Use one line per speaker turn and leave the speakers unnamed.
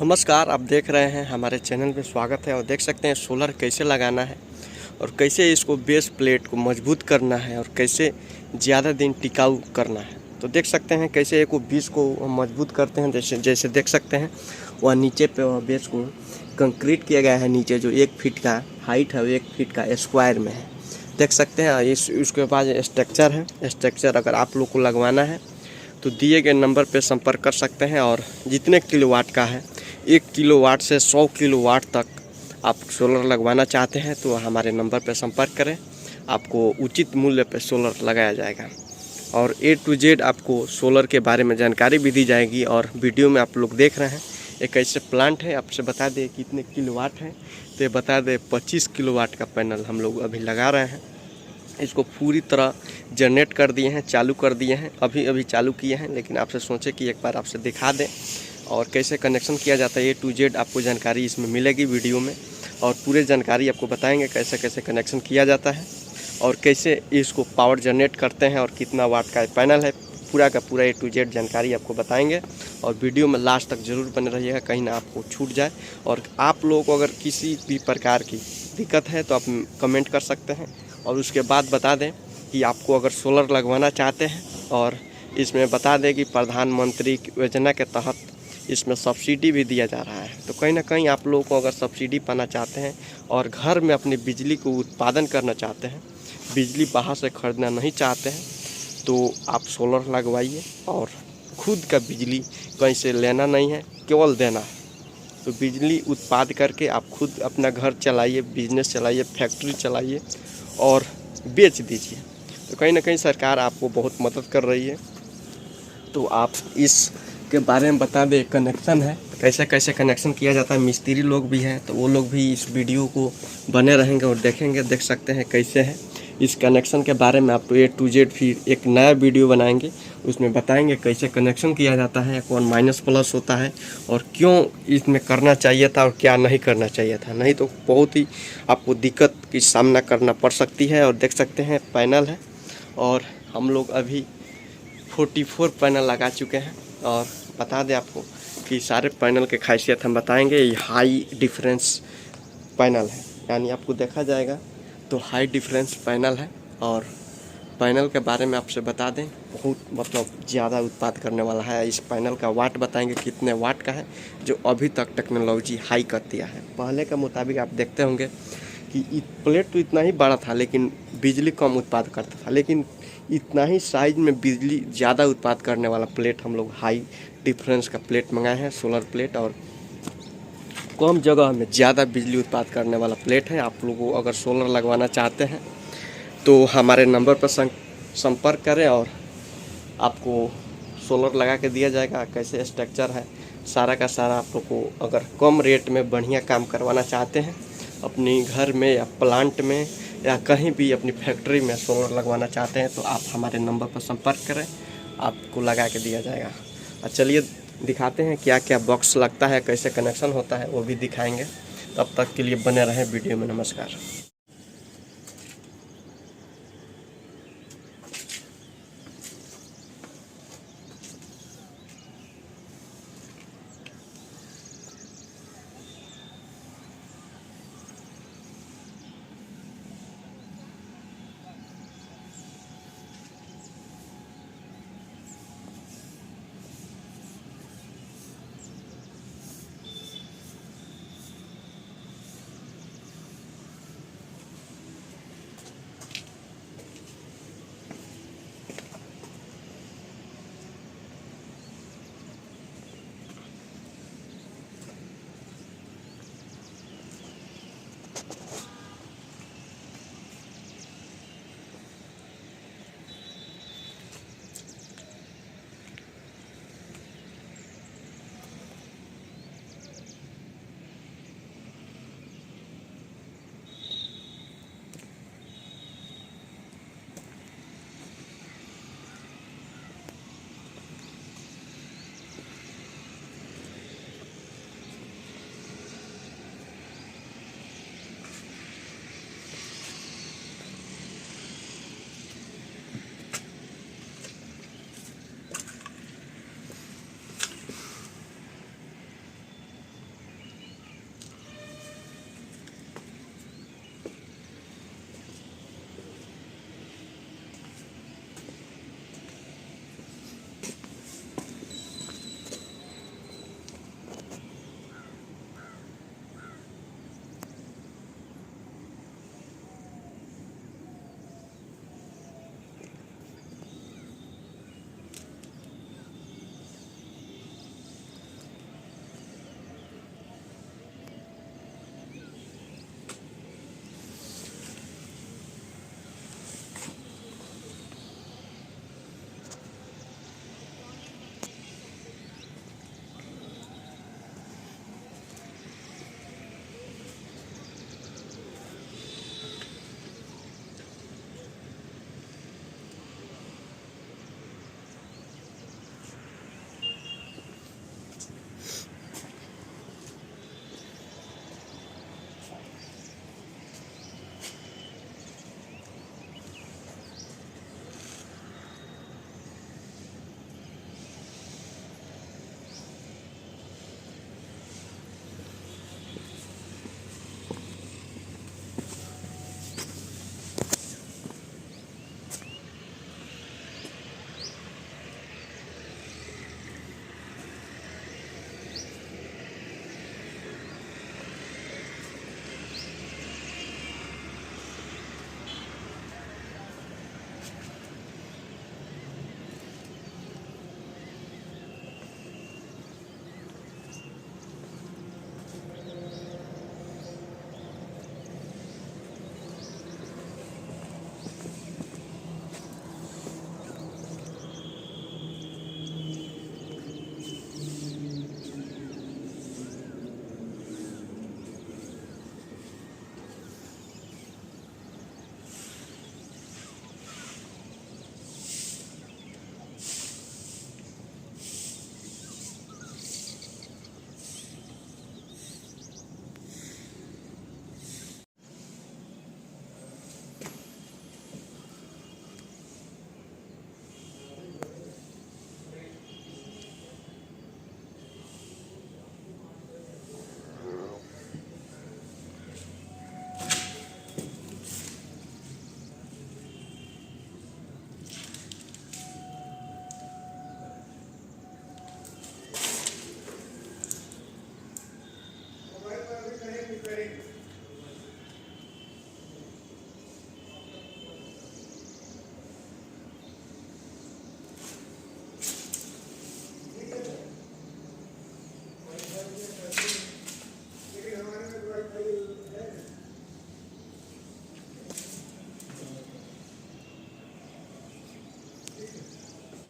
नमस्कार, आप देख रहे हैं हमारे चैनल में स्वागत है। और देख सकते हैं सोलर कैसे लगाना है और कैसे इसको बेस प्लेट को मजबूत करना है और कैसे ज़्यादा दिन टिकाऊ करना है। तो देख सकते हैं कैसे एक बेस को मजबूत करते हैं। जैसे देख सकते हैं वह नीचे पे वह बेस को कंक्रीट किया गया है। नीचे जो 1 फीट का हाइट है वो 1 फीट का स्क्वायर में है। देख सकते हैं उसके बाद स्ट्रक्चर है। स्ट्रक्चर अगर आप लोग को लगवाना है तो दिए गए नंबर पर संपर्क कर सकते हैं। और जितने किलोवाट का है 1 किलोवाट से 100 किलोवाट तक आप सोलर लगवाना चाहते हैं तो हमारे नंबर पर संपर्क करें। आपको उचित मूल्य पर सोलर लगाया जाएगा और A to Z आपको सोलर के बारे में जानकारी भी दी जाएगी। और वीडियो में आप लोग देख रहे हैं एक ऐसे प्लांट है। आपसे बता दें कितने किलोवाट है तो ये बता दें 25 किलोवाट का पैनल हम लोग अभी लगा रहे हैं। इसको पूरी तरह जनरेट कर दिए हैं, चालू कर दिए हैं, अभी चालू किए हैं। लेकिन आपसे सोचे कि एक बार आपसे दिखा दें और कैसे कनेक्शन किया जाता है। A to Z आपको जानकारी इसमें मिलेगी वीडियो में और पूरे जानकारी आपको बताएंगे कैसे कैसे कनेक्शन किया जाता है और कैसे इसको पावर जनरेट करते हैं और कितना वाट का पैनल है। पूरा का पूरा A to Z जानकारी आपको बताएंगे और वीडियो में लास्ट तक ज़रूर बने रहिएगा, कहीं ना आपको छूट जाए। और आप लोगों को अगर किसी भी प्रकार की दिक्कत है तो आप कमेंट कर सकते हैं। और उसके बाद बता दें कि आपको अगर सोलर लगवाना चाहते हैं और इसमें बता दें कि प्रधानमंत्री योजना के तहत इसमें सब्सिडी भी दिया जा रहा है। तो कहीं ना कहीं आप लोगों को अगर सब्सिडी पाना चाहते हैं और घर में अपनी बिजली को उत्पादन करना चाहते हैं, बिजली बाहर से खरीदना नहीं चाहते हैं, तो आप सोलर लगवाइए और खुद का बिजली कहीं से लेना नहीं है, केवल देना है। तो बिजली उत्पाद करके आप खुद अपना घर चलाइए, बिजनेस चलाइए, फैक्ट्री चलाइए और बेच दीजिए। तो कहीं ना कहीं सरकार आपको बहुत मदद कर रही है। तो आप इसके बारे में बता दें। कनेक्शन है, कैसे कैसे कनेक्शन किया जाता है। मिस्त्री लोग भी हैं तो वो लोग भी इस वीडियो को बने रहेंगे और देखेंगे। देख सकते हैं कैसे है इस कनेक्शन के बारे में। आप A to Z फिर एक नया वीडियो बनाएंगे, उसमें बताएंगे कैसे कनेक्शन किया जाता है, कौन माइनस प्लस होता है और क्यों इसमें करना चाहिए था और क्या नहीं करना चाहिए था। नहीं तो बहुत ही आपको दिक्कत की सामना करना पड़ सकती है। और देख सकते हैं पैनल है और हम लोग अभी 44 पैनल लगा चुके हैं। और बता दें आपको कि सारे पैनल के खासियत हम बताएंगे। ये हाई डिफरेंस पैनल है, यानी आपको देखा जाएगा तो हाई डिफरेंस पैनल है। और पैनल के बारे में आपसे बता दें बहुत ज़्यादा उत्पाद करने वाला है। इस पैनल का वाट बताएंगे कितने वाट का है, जो अभी तक टेक्नोलॉजी हाई कर दिया है। पहले के मुताबिक आप देखते होंगे कि प्लेट तो इतना ही बड़ा था लेकिन बिजली कम उत्पाद करता था, लेकिन इतना ही साइज में बिजली ज़्यादा उत्पाद करने वाला प्लेट हम लोग हाई डिफरेंस का प्लेट मंगाए हैं, सोलर प्लेट। और कम जगह में ज़्यादा बिजली उत्पाद करने वाला प्लेट है। आप लोगों अगर सोलर लगवाना चाहते हैं तो हमारे नंबर पर संपर्क करें और आपको सोलर लगा के दिया जाएगा। कैसे स्ट्रक्चर है सारा का सारा आप लोग को, अगर कम रेट में बढ़िया काम करवाना चाहते हैं अपनी घर में या प्लांट में या कहीं भी अपनी फैक्ट्री में सोलर लगवाना चाहते हैं तो आप हमारे नंबर पर संपर्क करें, आपको लगा के दिया जाएगा। और चलिए दिखाते हैं क्या क्या बॉक्स लगता है, कैसे कनेक्शन होता है, वो भी दिखाएंगे। तब तक के लिए बने रहें वीडियो में। नमस्कार। है।